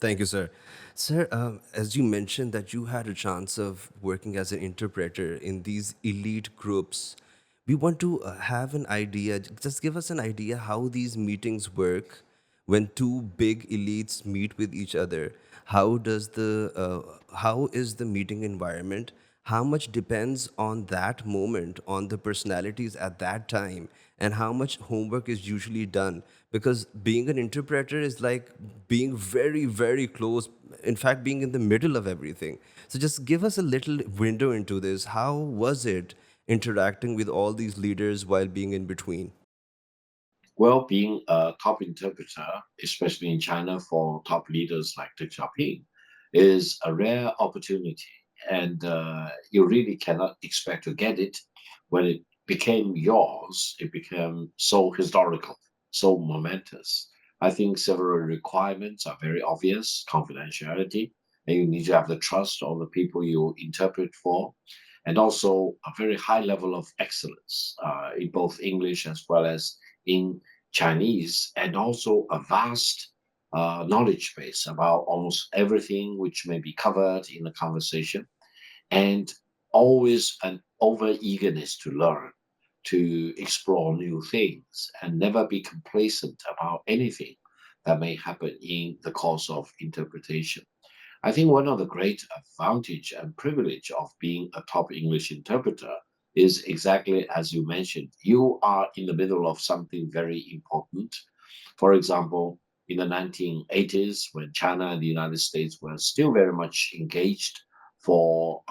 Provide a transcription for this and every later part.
Thank you, sir. Sir, as you mentioned that you had a chance of working as an interpreter in these elite groups, we want to have an idea. Just give us an idea how these meetings work when two big elites meet with each other. How is the meeting environment? How much depends on that moment, on the personalities at that time, and how much homework is usually done? Because being an interpreter is like being very, very close, in fact, being in the middle of everything. So just give us a little window into this. How was it interacting with all these leaders while being in between? Well, being a top interpreter, especially in China for top leaders like Deng Xiaoping, is a rare opportunity. And you really cannot expect to get it. When it became yours, it became so historical, so momentous. I think several requirements are very obvious: confidentiality, and you need to have the trust of the people you interpret for, and also a very high level of excellence in both English as well as in Chinese, and also a vast knowledge base about almost everything which may be covered in the conversation, and always an over eagerness to learn, to explore new things, and never be complacent about anything that may happen in the course of interpretation. I think one of the great advantage and privilege of being a top English interpreter is exactly as you mentioned. You are in the middle of something very important. For example, in the 1980s, when China and the United States were still very much engaged for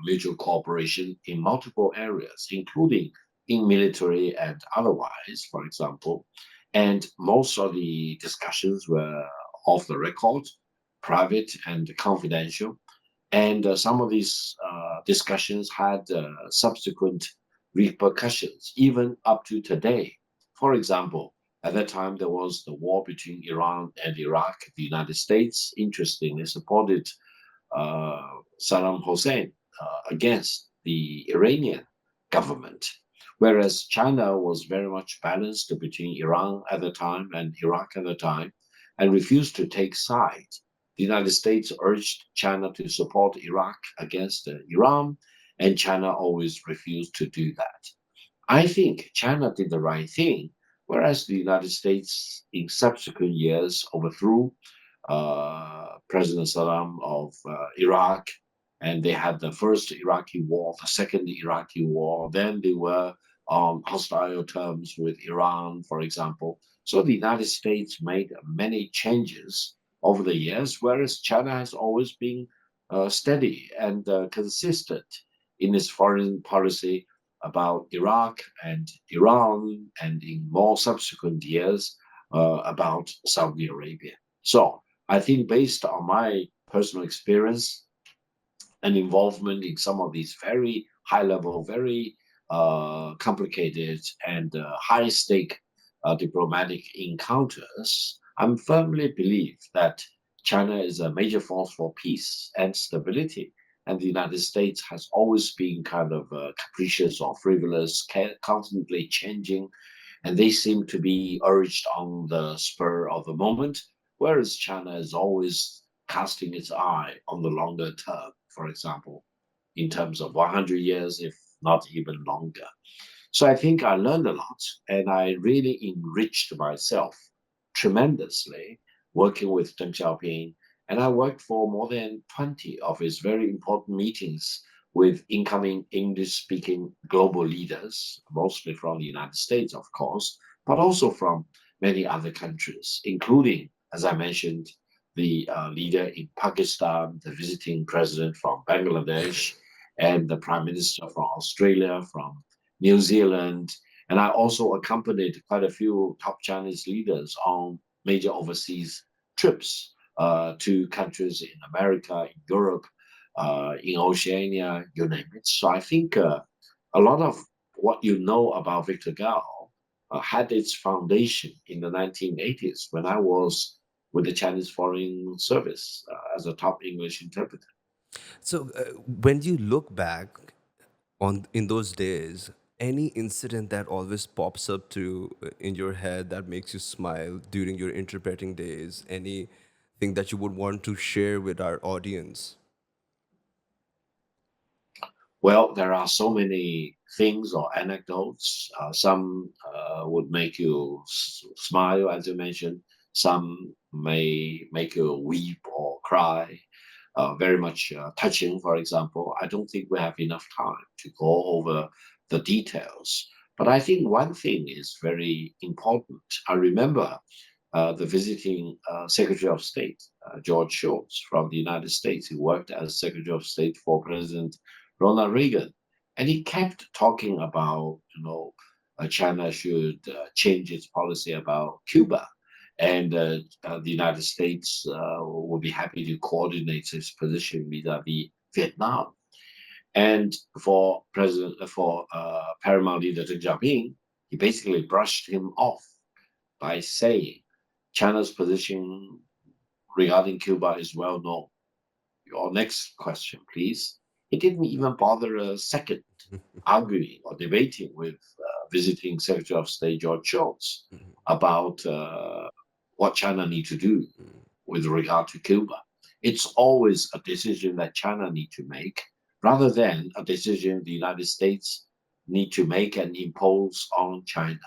mutual cooperation in multiple areas, including in military and otherwise, for example, and most of the discussions were off the record, private and confidential. And some of these discussions had subsequent repercussions, even up to today. For example, at that time, there was the war between Iran and Iraq. The United States, interestingly, supported uh, Saddam Hussein against the Iranian government, whereas China was very much balanced between Iran at the time and Iraq at the time and refused to take sides. The United States urged China to support Iraq against Iran, and China always refused to do that. I think China did the right thing, whereas the United States, in subsequent years, overthrew President Saddam of Iraq, and they had the first Iraqi war, the second Iraqi war. Then they were on hostile terms with Iran, for example. So the United States made many changes over the years, whereas China has always been steady and consistent in its foreign policy about Iraq and Iran, and in more subsequent years about Saudi Arabia. So I think based on my personal experience and involvement in some of these very high level, very complicated and high stake diplomatic encounters, I'm firmly believe that China is a major force for peace and stability. And the United States has always been kind of capricious or frivolous, constantly changing, and they seem to be urged on the spur of the moment, whereas China is always casting its eye on the longer term, for example, in terms of 100 years, if not even longer. So I think I learned a lot and I really enriched myself tremendously working with Deng Xiaoping. And I worked for more than 20 of his very important meetings with incoming English speaking global leaders, mostly from the United States, of course, but also from many other countries, including, as I mentioned, the leader in Pakistan, the visiting president from Bangladesh, and the prime minister from Australia, from New Zealand, and I also accompanied quite a few top Chinese leaders on major overseas trips to countries in America, in Europe, in Oceania, you name it. So I think a lot of what you know about Victor Gao had its foundation in the 1980s when I was with the Chinese Foreign Service as a top English interpreter. So, when you look back on in those days, any incident that always pops up to in your head that makes you smile during your interpreting days, anything thing that you would want to share with our audience? Well, there are so many things or anecdotes. Some would make you smile, as you mentioned. Some may make you weep or cry. Very much touching, for example. I don't think we have enough time to go over the details. But I think one thing is very important. I remember the visiting Secretary of State, George Shultz from the United States, who worked as Secretary of State for President Ronald Reagan. And he kept talking about, China should change its policy about Cuba. And the United States will be happy to coordinate its position vis-a-vis Vietnam. And for paramount leader Deng Xiaoping, he basically brushed him off by saying China's position regarding Cuba is well known. Your next question, please. He didn't even bother a second arguing or debating with visiting Secretary of State George Shultz about what China need to do with regard to Cuba. It's always a decision that China need to make rather than a decision the United States need to make and impose on China.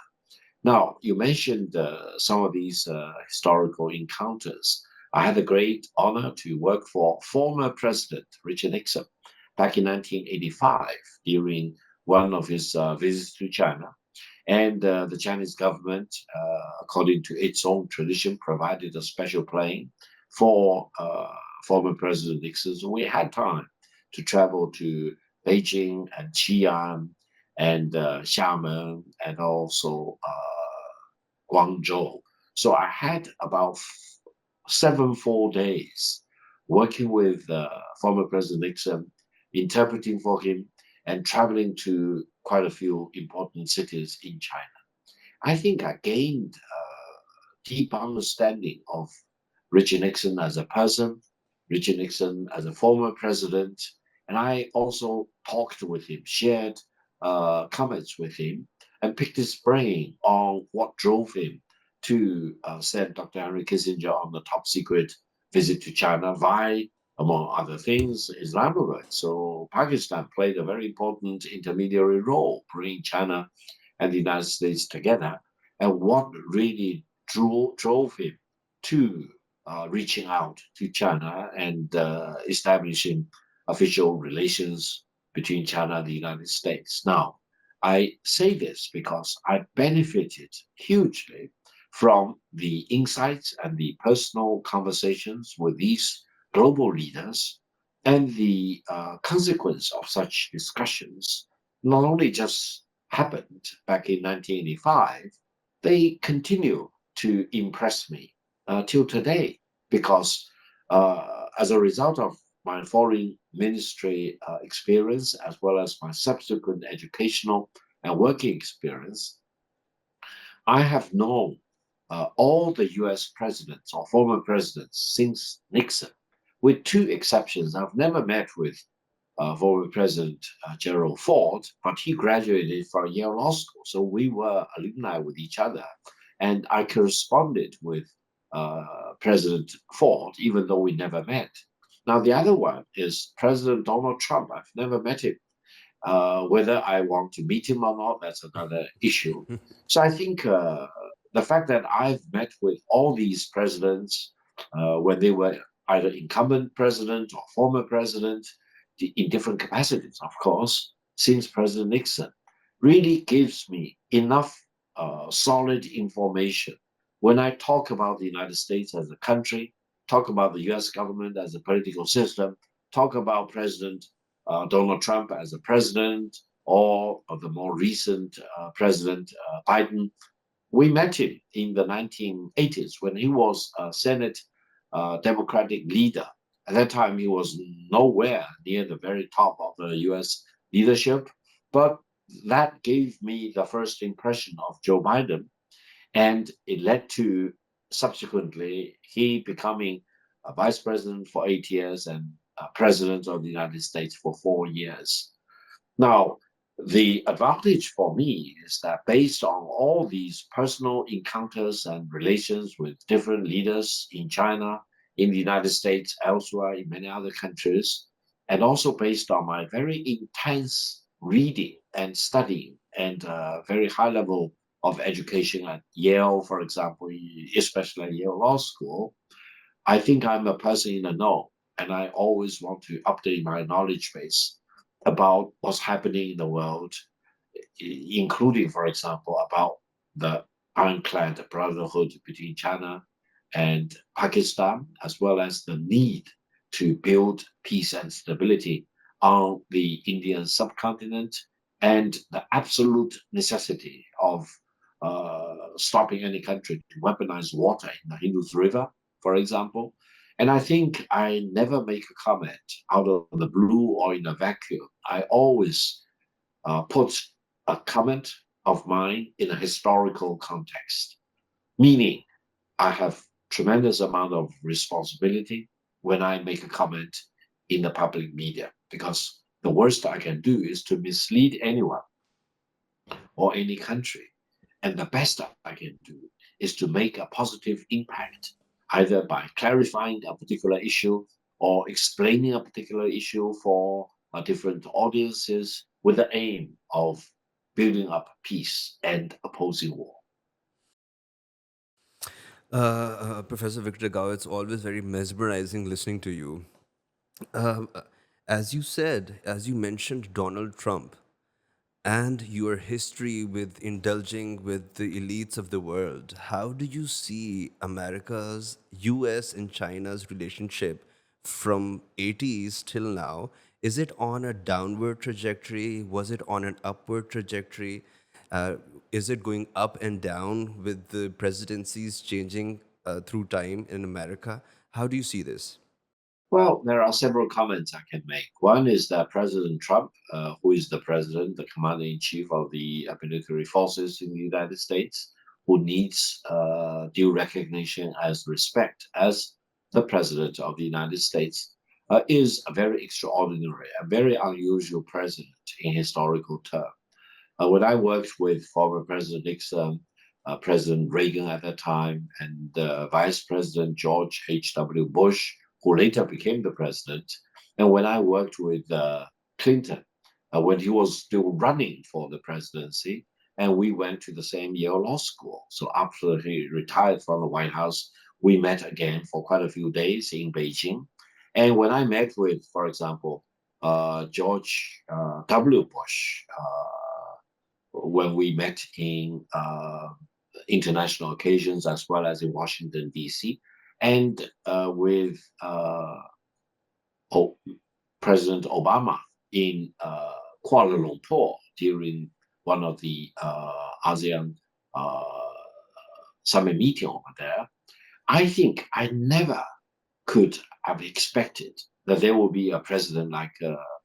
Now, you mentioned some of these historical encounters. I had the great honor to work for former President Richard Nixon back in 1985 during one of his visits to China. And the Chinese government, according to its own tradition, provided a special plane for former President Nixon. So we had time to travel to Beijing and Xi'an and Xiamen and also Guangzhou. So I had about 7 full days working with former President Nixon, interpreting for him, and traveling to quite a few important cities in China. I think I gained a deep understanding of Richard Nixon as a person, Richard Nixon as a former president, and I also talked with him, shared comments with him, and picked his brain on what drove him to send Dr. Henry Kissinger on the top secret visit to China. Why, among other things, Islamabad. So Pakistan played a very important intermediary role, bringing China and the United States together. And what really drove him to reaching out to China and establishing official relations between China and the United States. Now, I say this because I benefited hugely from the insights and the personal conversations with these global leaders, and the consequence of such discussions not only just happened back in 1985, they continue to impress me till today because as a result of my foreign ministry experience as well as my subsequent educational and working experience, I have known all the US presidents or former presidents since Nixon, with two exceptions. I've never met with former President Gerald Ford, but he graduated from Yale Law School, so we were alumni with each other. And I corresponded with President Ford, even though we never met. Now, the other one is President Donald Trump. I've never met him. Whether I want to meet him or not, that's another issue. So I think the fact that I've met with all these presidents when they were either incumbent president or former president in different capacities, of course, since President Nixon, really gives me enough solid information when I talk about the United States as a country, talk about the US government as a political system, talk about President Donald Trump as a president, or the more recent President Biden. We met him in the 1980s when he was a Senate Democratic leader. At that time, he was nowhere near the very top of the US leadership, but that gave me the first impression of Joe Biden, and it led to subsequently he becoming a vice president for 8 years and president of the United States for 4 years. Now, the advantage for me is that based on all these personal encounters and relations with different leaders in China in the United States, elsewhere, in many other countries, and also based on my very intense reading and studying and very high level of education at Yale, for example, especially at Yale Law School, I think I'm a person in the know, and I always want to update my knowledge base about what's happening in the world, including, for example, about the ironclad brotherhood between China and Pakistan, as well as the need to build peace and stability on the Indian subcontinent, and the absolute necessity of stopping any country to weaponize water in the Indus River, for example. And I think I never make a comment out of the blue or in a vacuum. I always put a comment of mine in a historical context, meaning I have tremendous amount of responsibility when I make a comment in the public media, because the worst I can do is to mislead anyone or any country. And the best I can do is to make a positive impact, either by clarifying a particular issue or explaining a particular issue for different audiences with the aim of building up peace and opposing war. Professor Victor Gao, it's always very mesmerizing listening to you. Um, uh, as you said, as you mentioned Donald Trump and your history with indulging with the elites of the world, how do you see America's, US, and China's relationship from 80s till now? Is it on a downward trajectory? Was it on an upward trajectory? Uh, is it going up and down with the presidencies changing through time in America? How do you see this? Well, there are several comments I can make. One is that President Trump, who is the president, the commander in chief of the military forces in the United States, who needs due recognition as respect as the president of the United States, is a very extraordinary, a very unusual president in historical terms. When I worked with former President Nixon, President Reagan at that time, and Vice President George H.W. Bush, who later became the president, and when I worked with Clinton, when he was still running for the presidency, and we went to the same Yale Law School. So after he retired from the White House, we met again for quite a few days in Beijing. And when I met with, for example, George W. Bush, when we met in international occasions as well as in Washington, D.C., and with o- President Obama in Kuala Lumpur during one of the ASEAN summit meeting over there. I think I never could have expected that there will be a president like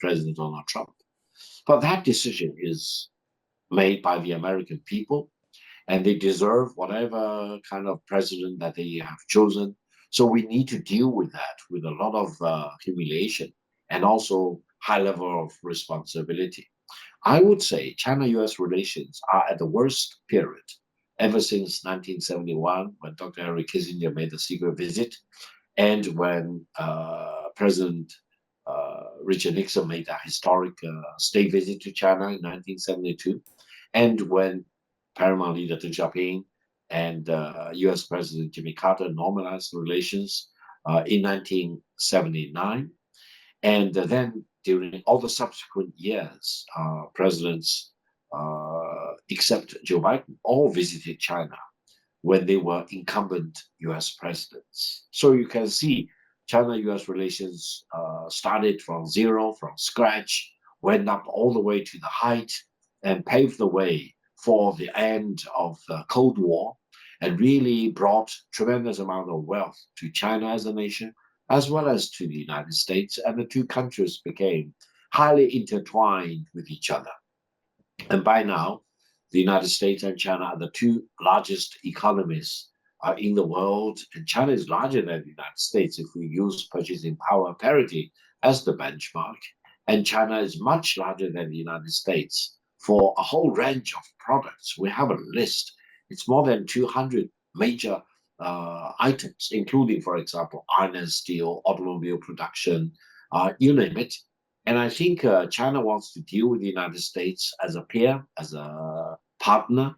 President Donald Trump. But that decision is made by the American people, and they deserve whatever kind of president that they have chosen. So we need to deal with that with a lot of humiliation and also high level of responsibility. I would say China-U.S. relations are at the worst period ever since 1971, when Dr. Henry Kissinger made a secret visit, and when President Richard Nixon made a historic state visit to China in 1972, and when Paramount leader Deng Xiaoping and U.S. President Jimmy Carter normalized relations in 1979. And then during all the subsequent years, presidents, except Joe Biden, all visited China when they were incumbent US presidents. So you can see China US relations started from zero, from scratch, went up all the way to the height, and paved the way for the end of the Cold War, and really brought tremendous amount of wealth to China as a nation, as well as to the United States. And the two countries became highly intertwined with each other. And by now, the United States and China are the two largest economies in the world. And China is larger than the United States if we use purchasing power parity as the benchmark. And China is much larger than the United States for a whole range of products. We have a list. It's more than 200 major items, including, for example, iron and steel, automobile production, you name it. And I think China wants to deal with the United States as a peer, as a partner,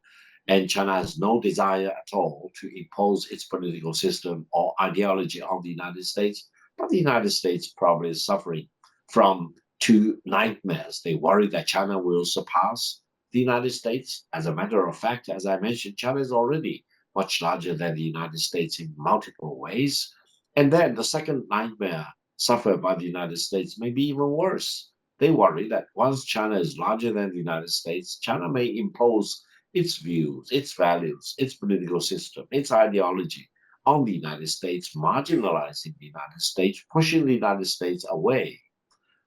and China has no desire at all to impose its political system or ideology on the United States. But the United States probably is suffering from two nightmares. They worry that China will surpass the United States. As a matter of fact, as I mentioned, China is already much larger than the United States in multiple ways. And then the second nightmare suffered by the United States may be even worse. They worry that once China is larger than the United States, China may impose its views, its values, its political system, its ideology on the United States, marginalizing the United States, pushing the United States away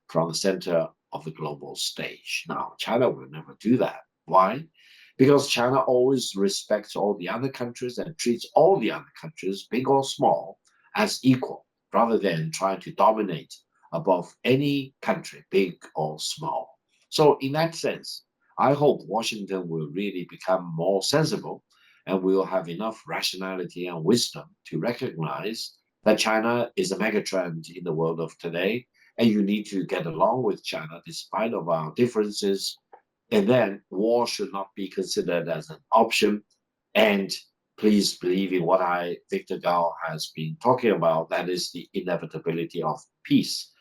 from the center of the global stage. Now, China will never do that. Why? Because China always respects all the other countries and treats all the other countries, big or small, as equal, rather than trying to dominate above any country, big or small. So, in that sense, I hope Washington will really become more sensible and will have enough rationality and wisdom to recognize that China is a megatrend in the world of today, and you need to get along with China despite of our differences. And then war should not be considered as an option. And please believe in what Victor Gao has been talking about. That is the inevitability of peace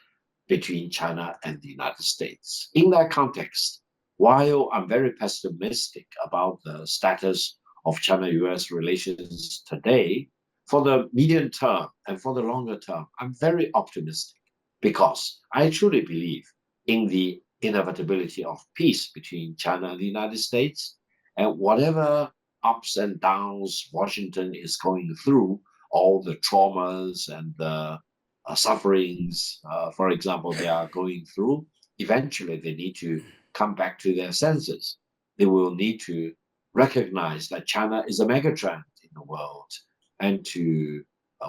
between China and the United States. In that context, while I'm very pessimistic about the status of China-US relations today, for the medium term and for the longer term, I'm very optimistic because I truly believe in the inevitability of peace between China and the United States. And whatever ups and downs Washington is going through, all the traumas and the sufferings, for example, they are going through, eventually they need to come back to their senses. They will need to recognize that China is a megatrend in the world, and to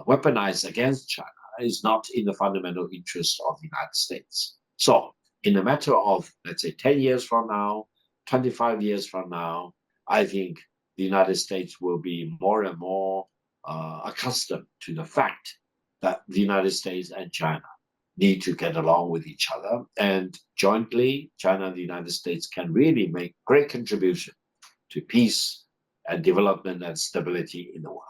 weaponize against China is not in the fundamental interest of the United States. So, in a matter of, let's say, 10 years from now, 25 years from now, I think the United States will be more and more accustomed to the fact that the United States and China need to get along with each other. And jointly, China and the United States can really make great contribution to peace and development and stability in the world.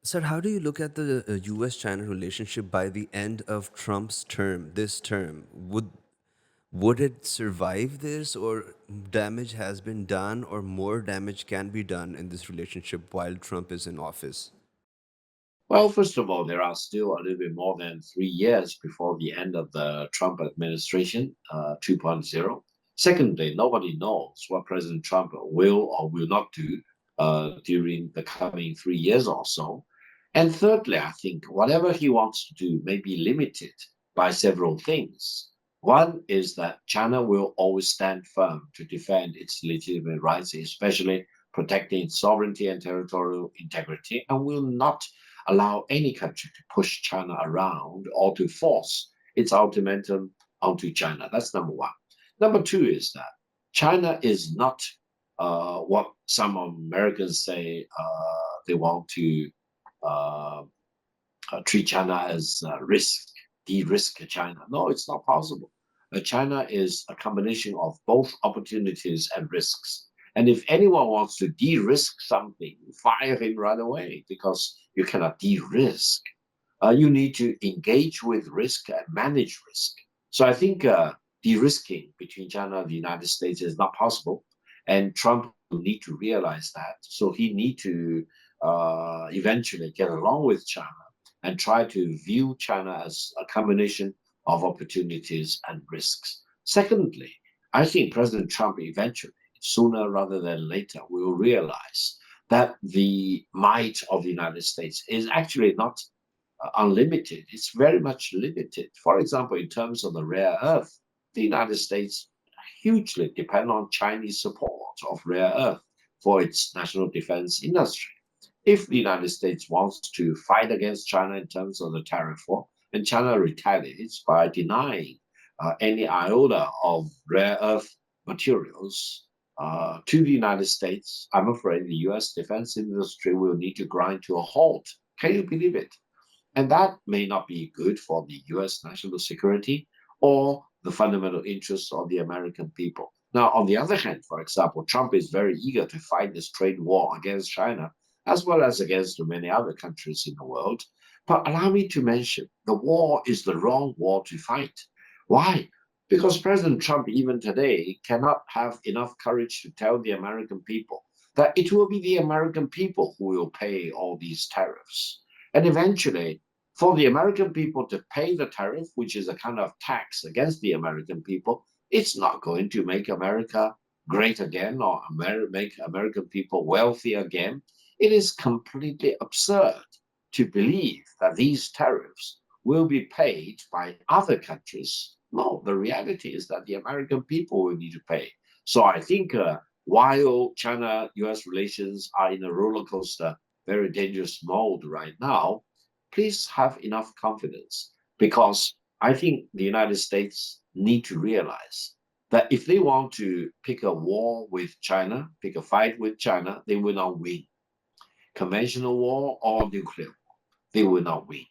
Sir, how do you look at the US China relationship by the end of Trump's term, this term? Would it survive this, or damage has been done, or more damage can be done in this relationship while Trump is in office? Well, first of all, there are still a little bit more than 3 years before the end of the Trump administration 2.0. Secondly, nobody knows what President Trump will or will not do during the coming 3 years or so. And thirdly, I think whatever he wants to do may be limited by several things. One is that China will always stand firm to defend its legitimate rights, especially protecting its sovereignty and territorial integrity, and will not allow any country to push China around or to force its ultimatum onto China. That's number one. Number two is that China is not what some Americans say they want to uh, treat China as risk, de-risk China. No, it's not possible. China is a combination of both opportunities and risks. And if anyone wants to de-risk something, fire him right away because you cannot de-risk. You need to engage with risk and manage risk. So I think de-risking between China and the United States is not possible, and Trump will need to realize that. So he need to eventually get along with China and try to view China as a combination of opportunities and risks. Secondly, I think President Trump eventually, sooner rather than later, will realize that the might of the United States is actually not unlimited. It's very much limited. For example, in terms of the rare earth, the United States hugely depend on Chinese support of rare earth for its national defense industry. If the United States wants to fight against China in terms of the tariff war, and China retaliates by denying any iota of rare earth materials, to the United States, I'm afraid the US defense industry will need to grind to a halt. Can you believe it? And that may not be good for the US national security or the fundamental interests of the American people. Now, on the other hand, for example, Trump is very eager to fight this trade war against China, as well as against many other countries in the world. But allow me to mention the war is the wrong war to fight. Why? Because President Trump, even today, cannot have enough courage to tell the American people that it will be the American people who will pay all these tariffs. And eventually, for the American people to pay the tariff, which is a kind of tax against the American people, it's not going to make America great again or make American people wealthy again. It is completely absurd to believe that these tariffs will be paid by other countries. No, the reality is that the American people will need to pay. So I think while China US relations are in a roller coaster, very dangerous mode right now, please have enough confidence because I think the United States need to realize that if they want to pick a war with China, pick a fight with China, they will not win. Conventional war or nuclear war, they will not win.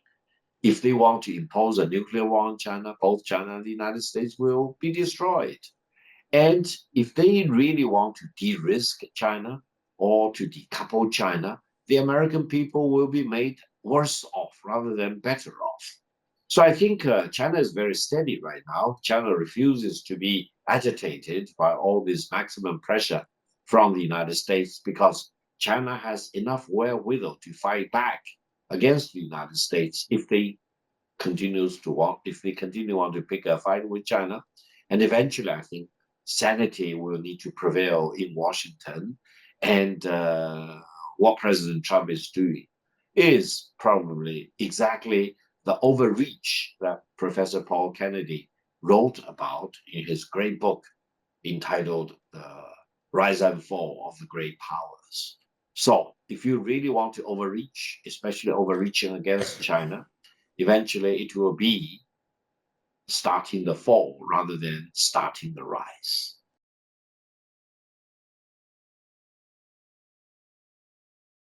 If they want to impose a nuclear war on China, both China and the United States will be destroyed. And if they really want to de risk China or to decouple China, the American people will be made worse off rather than better off. So I think China is very steady right now. China refuses to be agitated by all this maximum pressure from the United States because China has enough wherewithal to fight back against the United States if they continue on to pick a fight with China. And eventually, I think sanity will need to prevail in Washington. And what President Trump is doing is probably exactly the overreach that Professor Paul Kennedy wrote about in his great book entitled The Rise and Fall of the Great Powers. So, if you really want to overreach, especially overreaching against China, eventually it will be starting the fall rather than starting the rise.